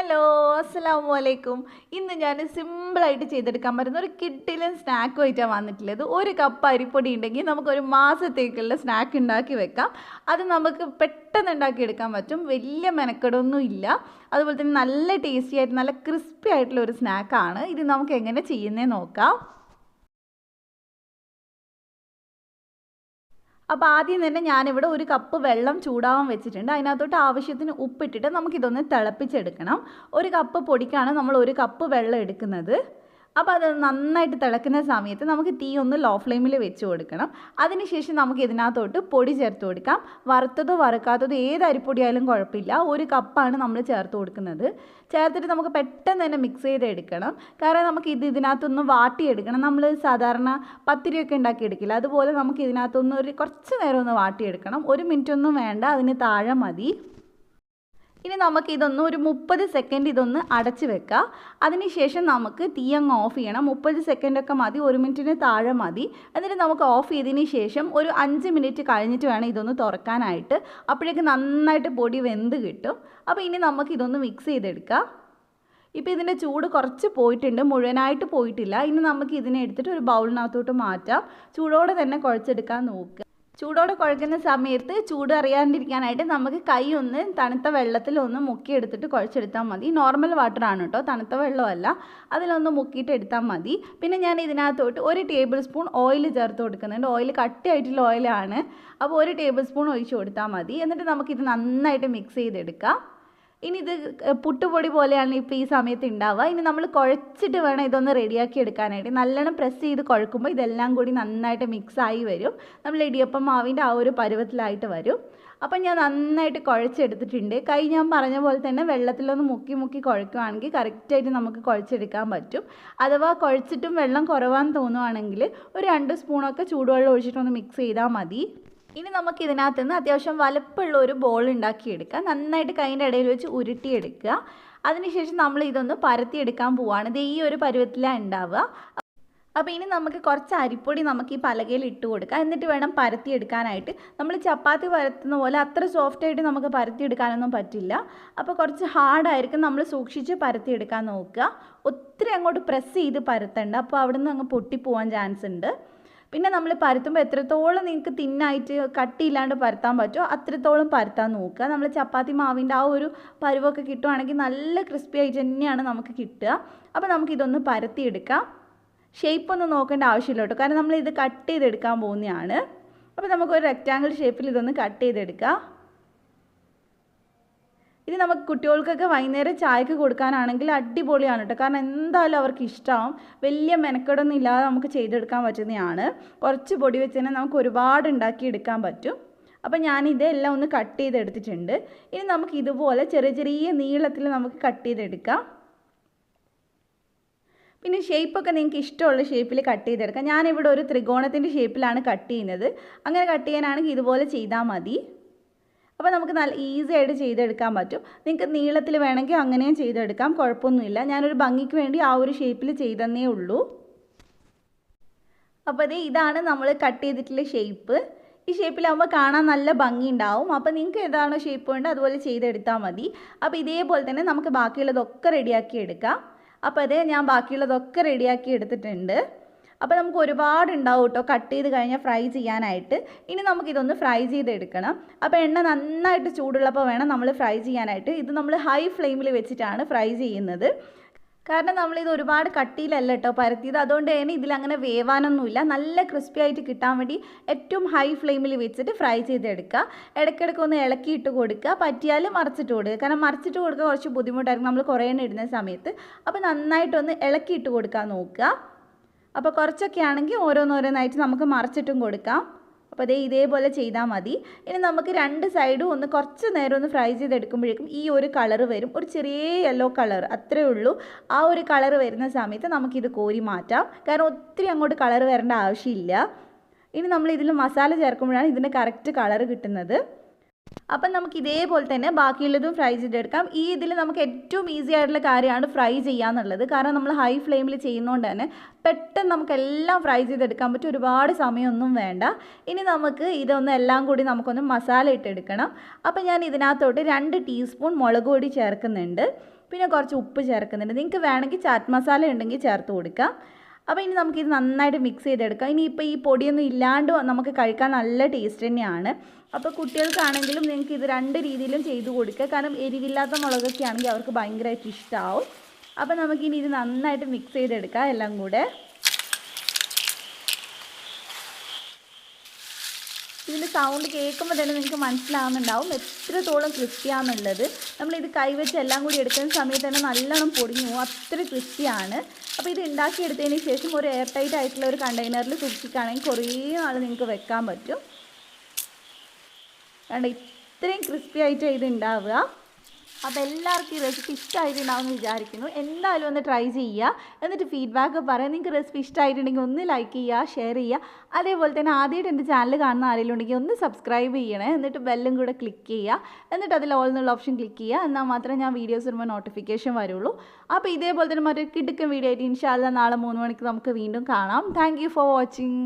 Hello, അസ്സലാമു അലൈക്കും. ഇന്ന് ഞാൻ സിമ്പിളായിട്ട് ചെയ്തെടുക്കാൻ പറ്റുന്ന ഒരു കിഡിലൻ സ്നാക്കുമായിട്ടാണ് വന്നിട്ടുള്ളത്. ഒരു കപ്പ് അരിപ്പൊടി ഉണ്ടെങ്കിൽ നമുക്കൊരു മാസത്തേക്കുള്ള സ്നാക്ക് ഉണ്ടാക്കി വെക്കാം. അത് നമുക്ക് പെട്ടെന്ന് ഉണ്ടാക്കിയെടുക്കാൻ പറ്റും, വലിയ മെനക്കെടൊന്നും ഇല്ല. അതുപോലെ തന്നെ നല്ല ടേസ്റ്റി ആയിട്ട് നല്ല ക്രിസ്പി ആയിട്ടുള്ള ഒരു സ്നാക്കാണ്. ഇത് നമുക്ക് എങ്ങനെ ചെയ്യുന്നതെന്ന് നോക്കാം. അപ്പോൾ ആദ്യം തന്നെ ഞാനിവിടെ ഒരു കപ്പ് വെള്ളം ചൂടാവാൻ വെച്ചിട്ടുണ്ട്. അതിനകത്തോട്ട് ആവശ്യത്തിന് ഉപ്പിട്ടിട്ട് നമുക്കിതൊന്ന് തിളപ്പിച്ചെടുക്കണം. ഒരു കപ്പ് പൊടിക്കാണ് നമ്മൾ ഒരു കപ്പ് വെള്ളം എടുക്കുന്നത്. അപ്പോൾ അത് നന്നായിട്ട് തിളക്കുന്ന സമയത്ത് നമുക്ക് തീ ഒന്ന് ലോ ഫ്ലെയിമിൽ വെച്ച് കൊടുക്കണം. അതിനുശേഷം നമുക്ക് ഇതിനകത്തോട്ട് പൊടി ചേർത്ത് കൊടുക്കാം. വറുത്തതോ വറുക്കാത്തതോ ഏത് അരിപ്പൊടി ആയാലും കുഴപ്പമില്ല. ഒരു കപ്പാണ് നമ്മൾ ചേർത്ത് കൊടുക്കുന്നത്. ചേർത്തിട്ട് നമുക്ക് പെട്ടെന്ന് തന്നെ മിക്സ് ചെയ്തെടുക്കണം. കാരണം നമുക്ക് ഇതിനകത്തൊന്ന് വാട്ടിയെടുക്കണം. നമ്മൾ സാധാരണ പത്തിരിയൊക്കെ ഉണ്ടാക്കിയെടുക്കില്ല, അതുപോലെ നമുക്ക് ഇതിനകത്തൊന്ന് കുറച്ച് നേരം ഒന്ന് വാട്ടിയെടുക്കണം. 1 മിനിറ്റ് ഒന്നും വേണ്ട, അതിന് താഴെ മതി. ഇനി നമുക്കിതൊന്ന് ഒരു 30 സെക്കൻഡ് ഇതൊന്ന് അടച്ച് വെക്കാം. അതിനുശേഷം നമുക്ക് തീ അങ്ങ് ഓഫ് ചെയ്യണം. 30 സെക്കൻഡൊക്കെ മതി, 1 മിനിറ്റിന് താഴെ മതി. എന്നിട്ട് നമുക്ക് ഓഫ് ചെയ്തതിന് ശേഷം ഒരു 5 മിനിറ്റ് കഴിഞ്ഞിട്ട് വേണം ഇതൊന്ന് തുറക്കാനായിട്ട്. അപ്പോഴേക്ക് നന്നായിട്ട് പൊടി വെന്ത് കിട്ടും. അപ്പോൾ ഇനി നമുക്കിതൊന്ന് മിക്സ് ചെയ്തെടുക്കാം. ഇപ്പോൾ ഇതിൻ്റെ ചൂട് കുറച്ച് പോയിട്ടുണ്ട്, മുഴുവനായിട്ട് പോയിട്ടില്ല. ഇനി നമുക്ക് ഇതിനെ എടുത്തിട്ട് ഒരു ബൗളിനകത്തോട്ട് മാറ്റാം. ചൂടോടെ തന്നെ കുഴച്ചെടുക്കാൻ നോക്കുക. ചൂടോടെ കുഴക്കുന്ന സമയത്ത് ചൂട് അറിയാണ്ടിരിക്കാനായിട്ട് നമുക്ക് കൈ ഒന്ന് തണുത്ത വെള്ളത്തിൽ ഒന്ന് മുക്കിയെടുത്തിട്ട് കുഴച്ചെടുത്താൽ മതി. നോർമൽ വാട്ടറാണ് കേട്ടോ, തണുത്ത വെള്ളമല്ല. അതിലൊന്ന് മുക്കിയിട്ട് എടുത്താൽ മതി. പിന്നെ ഞാൻ ഇതിനകത്തോട്ട് 1 ടേബിൾ സ്പൂൺ ഓയിൽ ചേർത്ത് കൊടുക്കുന്നുണ്ട്. ഓയിൽ കട്ടിയായിട്ടുള്ള ഓയിലാണ്. അപ്പോൾ 1 ടേബിൾ സ്പൂൺ ഒഴിച്ച് കൊടുത്താൽ മതി. എന്നിട്ട് നമുക്കിത് നന്നായിട്ട് മിക്സ് ചെയ്തെടുക്കാം. ഇനി ഇത് പുട്ടുപൊടി പോലെയാണ് ഇപ്പോൾ ഈ സമയത്ത് ഉണ്ടാവുക. ഇനി നമ്മൾ കുഴച്ചിട്ട് വേണം ഇതൊന്ന് റെഡിയാക്കി എടുക്കാനായിട്ട്. നല്ലോണം പ്രസ് ചെയ്ത് കുഴക്കുമ്പോൾ ഇതെല്ലാം കൂടി നന്നായിട്ട് മിക്സായി വരും. നമ്മൾ ഇടിയപ്പം മാവിൻ്റെ ആ ഒരു പരുവത്തിലായിട്ട് വരും. അപ്പം ഞാൻ നന്നായിട്ട് കുഴച്ചെടുത്തിട്ടുണ്ട്. കൈ ഞാൻ പറഞ്ഞ പോലെ തന്നെ വെള്ളത്തിലൊന്ന് മുക്കി മുക്കി കുഴക്കുകയാണെങ്കിൽ കറക്റ്റായിട്ട് നമുക്ക് കുഴച്ചെടുക്കാൻ പറ്റും. അഥവാ കുഴച്ചിട്ടും വെള്ളം കുറവാന്ന് തോന്നുവാണെങ്കിൽ ഒരു 2 സ്പൂണൊക്കെ ചൂടുവെള്ളം ഒഴിച്ചിട്ടൊന്ന് മിക്സ് ചെയ്താൽ മതി. ഇനി നമുക്ക് ഇതിനകത്ത് നിന്ന് അത്യാവശ്യം വലുപ്പമുള്ള ഒരു ബോൾ ഉണ്ടാക്കിയെടുക്കാം. നന്നായിട്ട് കൈൻ്റെ ഇടയിൽ വെച്ച് ഉരുട്ടിയെടുക്കുക. അതിനുശേഷം നമ്മൾ ഇതൊന്ന് പരത്തിയെടുക്കാൻ പോവുകയാണ്. ഇത് ഈ ഒരു പരുവത്തിലാണ് ഉണ്ടാവുക. അപ്പോൾ ഇനി നമുക്ക് കുറച്ച് അരിപ്പൊടി നമുക്ക് ഈ പലകയിൽ ഇട്ട് കൊടുക്കാം. എന്നിട്ട് വേണം പരത്തിയെടുക്കാനായിട്ട്. നമ്മൾ ചപ്പാത്തി പരത്തുന്ന പോലെ അത്ര സോഫ്റ്റായിട്ട് നമുക്ക് പരത്തിയെടുക്കാനൊന്നും പറ്റില്ല. അപ്പോൾ കുറച്ച് ഹാർഡായിരിക്കും. നമ്മൾ സൂക്ഷിച്ച് പരത്തിയെടുക്കാൻ നോക്കുക. ഒത്തിരി അങ്ങോട്ട് പ്രസ് ചെയ്ത് പരത്തണ്ട, അപ്പോൾ അവിടെ നിന്ന് അങ്ങ് പൊട്ടിപ്പോവാൻ ചാൻസ് ഉണ്ട്. പിന്നെ നമ്മൾ പരത്തുമ്പോൾ എത്രത്തോളം നിങ്ങൾക്ക് തിന്നായിട്ട് കട്ടിയില്ലാണ്ട് പരത്താൻ പറ്റുമോ അത്രത്തോളം പരത്താൻ നോക്കുക. നമ്മൾ ചപ്പാത്തി മാവിൻ്റെ ആ ഒരു പരുവൊക്കെ കിട്ടുവാണെങ്കിൽ നല്ല ക്രിസ്പി ആയിട്ട് തന്നെയാണ് നമുക്ക് കിട്ടുക. അപ്പോൾ നമുക്കിതൊന്ന് പരത്തിയെടുക്കാം. ഷേപ്പൊന്നും നോക്കേണ്ട ആവശ്യമില്ല കേട്ടോ, കാരണം നമ്മളിത് കട്ട് ചെയ്തെടുക്കാൻ പോകുന്നതാണ്. അപ്പോൾ നമുക്കൊരു റെക്റ്റാങ്കിൾ ഷേപ്പിൽ ഇതൊന്ന് കട്ട് ചെയ്തെടുക്കാം. ഇത് നമുക്ക് കുട്ടികൾക്കൊക്കെ വൈകുന്നേരം ചായക്ക് കൊടുക്കാനാണെങ്കിൽ അടിപൊളിയാണ് കേട്ടോ. കാരണം എന്തായാലും അവർക്ക് ഇഷ്ടമാവും. വലിയ മെനക്കെടൊന്നും ഇല്ലാതെ നമുക്ക് ചെയ്തെടുക്കാൻ പറ്റുന്നതാണ്. കുറച്ച് പൊടി വെച്ച് തന്നെ നമുക്ക് ഒരുപാട് ഉണ്ടാക്കിയെടുക്കാൻ പറ്റും. അപ്പോൾ ഞാനിതെല്ലാം ഒന്ന് കട്ട് ചെയ്തെടുത്തിട്ടുണ്ട്. ഇനി നമുക്ക് ഇതുപോലെ ചെറിയ ചെറിയ നീളത്തിൽ നമുക്ക് കട്ട് ചെയ്തെടുക്കാം. പിന്നെ ഷേപ്പൊക്കെ നിങ്ങൾക്ക് ഇഷ്ടമുള്ള ഷേപ്പിൽ കട്ട് ചെയ്തെടുക്കാം. ഞാനിവിടെ ഒരു ത്രികോണത്തിൻ്റെ ഷേപ്പിലാണ് കട്ട് ചെയ്യുന്നത്. അങ്ങനെ കട്ട് ചെയ്യാനാണെങ്കിൽ ഇതുപോലെ ചെയ്താൽ മതി. അപ്പോൾ നമുക്ക് നല്ല ഈസി ആയിട്ട് ചെയ്തെടുക്കാൻ പറ്റും. നിങ്ങൾക്ക് നീളത്തിൽ വേണമെങ്കിൽ അങ്ങനെയും ചെയ്തെടുക്കാം, കുഴപ്പമൊന്നുമില്ല. ഞാനൊരു ഭംഗിക്ക് വേണ്ടി ആ ഒരു ഷേപ്പിൽ ചെയ്തന്നേ ഉള്ളൂ. അപ്പോൾ ഇതാണ് നമ്മൾ കട്ട് ചെയ്തിട്ടുള്ള ഷേപ്പ്. ഈ ഷേപ്പിലാകുമ്പോൾ കാണാൻ നല്ല ഭംഗി ഉണ്ടാവും. അപ്പോൾ നിങ്ങൾക്ക് ഏതാണോ ഷേപ്പ് വേണ്ടത് അതുപോലെ ചെയ്തെടുത്താൽ മതി. അപ്പോൾ ഇതേപോലെ തന്നെ നമുക്ക് ബാക്കിയുള്ളതൊക്കെ റെഡിയാക്കി എടുക്കാം. അപ്പോൾ ഞാൻ ബാക്കിയുള്ളതൊക്കെ റെഡിയാക്കി എടുത്തിട്ടുണ്ട്. അപ്പോൾ നമുക്ക് ഒരുപാട് ഉണ്ടാവും കേട്ടോ കട്ട് ചെയ്ത് കഴിഞ്ഞാൽ ഫ്രൈ ചെയ്യാനായിട്ട്. ഇനി നമുക്കിതൊന്ന് ഫ്രൈ ചെയ്തെടുക്കണം. അപ്പോൾ എണ്ണ നന്നായിട്ട് ചൂടുള്ളപ്പോൾ വേണം നമ്മൾ ഫ്രൈ ചെയ്യാനായിട്ട്. ഇത് നമ്മൾ ഹൈ ഫ്ലെയിമിൽ വെച്ചിട്ടാണ് ഫ്രൈ ചെയ്യുന്നത്. കാരണം നമ്മളിത് ഒരുപാട് കട്ടിയിലല്ല കേട്ടോ പരത്തിയത്, അതുകൊണ്ട് തന്നെ ഇതിലങ്ങനെ വേവാനൊന്നുമില്ല. നല്ല ക്രിസ്പി ആയിട്ട് കിട്ടാൻ വേണ്ടി ഏറ്റവും ഹൈ ഫ്ലെയിമിൽ വെച്ചിട്ട് ഫ്രൈ ചെയ്തെടുക്കുക. ഇടയ്ക്കിടയ്ക്ക് ഒന്ന് ഇളക്കിയിട്ട് കൊടുക്കുക, പറ്റിയാൽ മറിച്ചിട്ട് കൊടുക്കുക. കാരണം മറിച്ചിട്ട് കൊടുക്കുക കുറച്ച് ബുദ്ധിമുട്ടായിരിക്കും നമ്മൾ കുറേ എണ്ണ ഇടുന്ന സമയത്ത്. അപ്പോൾ നന്നായിട്ടൊന്ന് ഇളക്കിയിട്ട് കൊടുക്കാൻ നോക്കുക. അപ്പോൾ കുറച്ചൊക്കെ ആണെങ്കിൽ ഓരോന്നോരോന്നായിട്ട് നമുക്ക് മറിച്ചിട്ടും കൊടുക്കാം. അപ്പോൾ ഇതേപോലെ ചെയ്താൽ മതി. ഇനി നമുക്ക് 2 സൈഡും ഒന്ന് കുറച്ച് നേരം ഒന്ന് ഫ്രൈ ചെയ്തെടുക്കുമ്പോഴേക്കും ഈ ഒരു കളറ് വരും, ഒരു ചെറിയ യെല്ലോ കളർ, അത്രയേ ഉള്ളൂ. ആ ഒരു കളർ വരുന്ന സമയത്ത് നമുക്കിത് കോരി മാറ്റാം. കാരണം ഒത്തിരി അങ്ങോട്ട് കളർ വരേണ്ട ആവശ്യമില്ല. ഇനി നമ്മൾ ഇതിൽ മസാല ചേർക്കുമ്പോഴാണ് ഇതിൻ്റെ കറക്റ്റ് കളർ കിട്ടുന്നത്. അപ്പം നമുക്ക് ഇതേപോലെ തന്നെ ബാക്കിയുള്ളതും ഫ്രൈ ചെയ്തെടുക്കാം. ഇതിൽ നമുക്ക് ഏറ്റവും ഈസി ആയിട്ടുള്ള കാര്യമാണ് ഫ്രൈ ചെയ്യാന്നുള്ളത്. കാരണം നമ്മൾ ഹൈ ഫ്ലെയിമിൽ ചെയ്യുന്നതുകൊണ്ട് തന്നെ പെട്ടെന്ന് നമുക്കെല്ലാം ഫ്രൈ ചെയ്തെടുക്കാൻ പറ്റും, ഒരുപാട് സമയമൊന്നും വേണ്ട. ഇനി നമുക്ക് ഇതൊന്ന് എല്ലാം കൂടി നമുക്കൊന്ന് മസാല ഇട്ടെടുക്കണം. അപ്പം ഞാൻ ഇതിനകത്തോട്ട് 2 ടീസ്പൂൺ മുളക് പൊടി ചേർക്കുന്നുണ്ട്. പിന്നെ കുറച്ച് ഉപ്പ് ചേർക്കുന്നുണ്ട്. നിങ്ങൾക്ക് വേണമെങ്കിൽ ചാറ്റ് മസാല ഉണ്ടെങ്കിൽ ചേർത്ത് കൊടുക്കാം. അപ്പോൾ ഇനി നമുക്കിത് നന്നായിട്ട് മിക്സ് ചെയ്തെടുക്കാം. ഇനിയിപ്പോൾ ഈ പൊടിയൊന്നും ഇല്ലാണ്ട് നമുക്ക് കഴിക്കാൻ നല്ല ടേസ്റ്റ് തന്നെയാണ്. അപ്പോൾ കുട്ടികൾക്കാണെങ്കിലും നിങ്ങൾക്ക് ഇത് 2 രീതിയിലും ചെയ്ത് കൊടുക്കുക. കാരണം എരിവില്ലാത്ത മുളകൊക്കെ ആണെങ്കിൽ അവർക്ക് ഭയങ്കരമായിട്ട് ഇഷ്ടമാവും. അപ്പോൾ നമുക്കിനി ഇത് നന്നായിട്ട് മിക്സ് ചെയ്തെടുക്കാം എല്ലാം കൂടെ. ഇതിൻ്റെ സൗണ്ട് കേൾക്കുമ്പോൾ തന്നെ നിങ്ങൾക്ക് മനസ്സിലാവുന്നുണ്ടാവും എത്രത്തോളം ക്രിസ്പിയാണെന്നുള്ളത്. നമ്മളിത് കൈവച്ച് എല്ലാം കൂടി എടുക്കുന്ന സമയത്ത് തന്നെ നല്ലോണം പൊടിഞ്ഞു പോകും, അത്ര ക്രിസ്പിയാണ്. അപ്പോൾ ഇത് ഉണ്ടാക്കിയെടുത്തതിന് ശേഷം ഒരു എയർ ടൈറ്റ് ആയിട്ടുള്ള ഒരു കണ്ടെയ്നറിൽ സൂക്ഷിക്കുകയാണെങ്കിൽ കുറേ നാൾ നിങ്ങൾക്ക് വെക്കാൻ പറ്റും. കണ്ടോ ഇത്രയും ക്രിസ്പി ആയിട്ട് ഇത് ഉണ്ടാവുക. അപ്പോൾ എല്ലാവർക്കും ഈ റെസിപ്പി ഇഷ്ടമായിട്ടുണ്ടാവുമെന്ന് വിചാരിക്കുന്നു. എന്തായാലും ഒന്ന് ട്രൈ ചെയ്യുക, എന്നിട്ട് ഫീഡ്ബാക്ക് പറയാം. നിങ്ങൾക്ക് റെസിപ്പി ഇഷ്ടമായിട്ടുണ്ടെങ്കിൽ ഒന്ന് ലൈക്ക് ചെയ്യുക, ഷെയർ ചെയ്യുക. അതേപോലെ തന്നെ ആദ്യമായിട്ട് എൻ്റെ ചാനൽ കാണുന്ന ആരെങ്കിലും ഉണ്ടെങ്കിൽ ഒന്ന് സബ്സ്ക്രൈബ് ചെയ്യണേ, എന്നിട്ട് ബെല്ലും കൂടെ ക്ലിക്ക് ചെയ്യുക. എന്നിട്ട് അതിൽ ഓൾ എന്നുള്ള ഓപ്ഷൻ ക്ലിക്ക് ചെയ്യുക. എന്നാൽ മാത്രമേ ഞാൻ വീഡിയോസ് വരുമ്പോൾ നോട്ടിഫിക്കേഷൻ വരുള്ളൂ. അപ്പോൾ ഇതേപോലെ തന്നെ മറ്റൊരു കിടുക്കൻ വീഡിയോ ആയിട്ട് ഇൻഷാ അല്ലാഹ് നാളെ 3 മണിക്ക് നമുക്ക് വീണ്ടും കാണാം. Thank you for watching.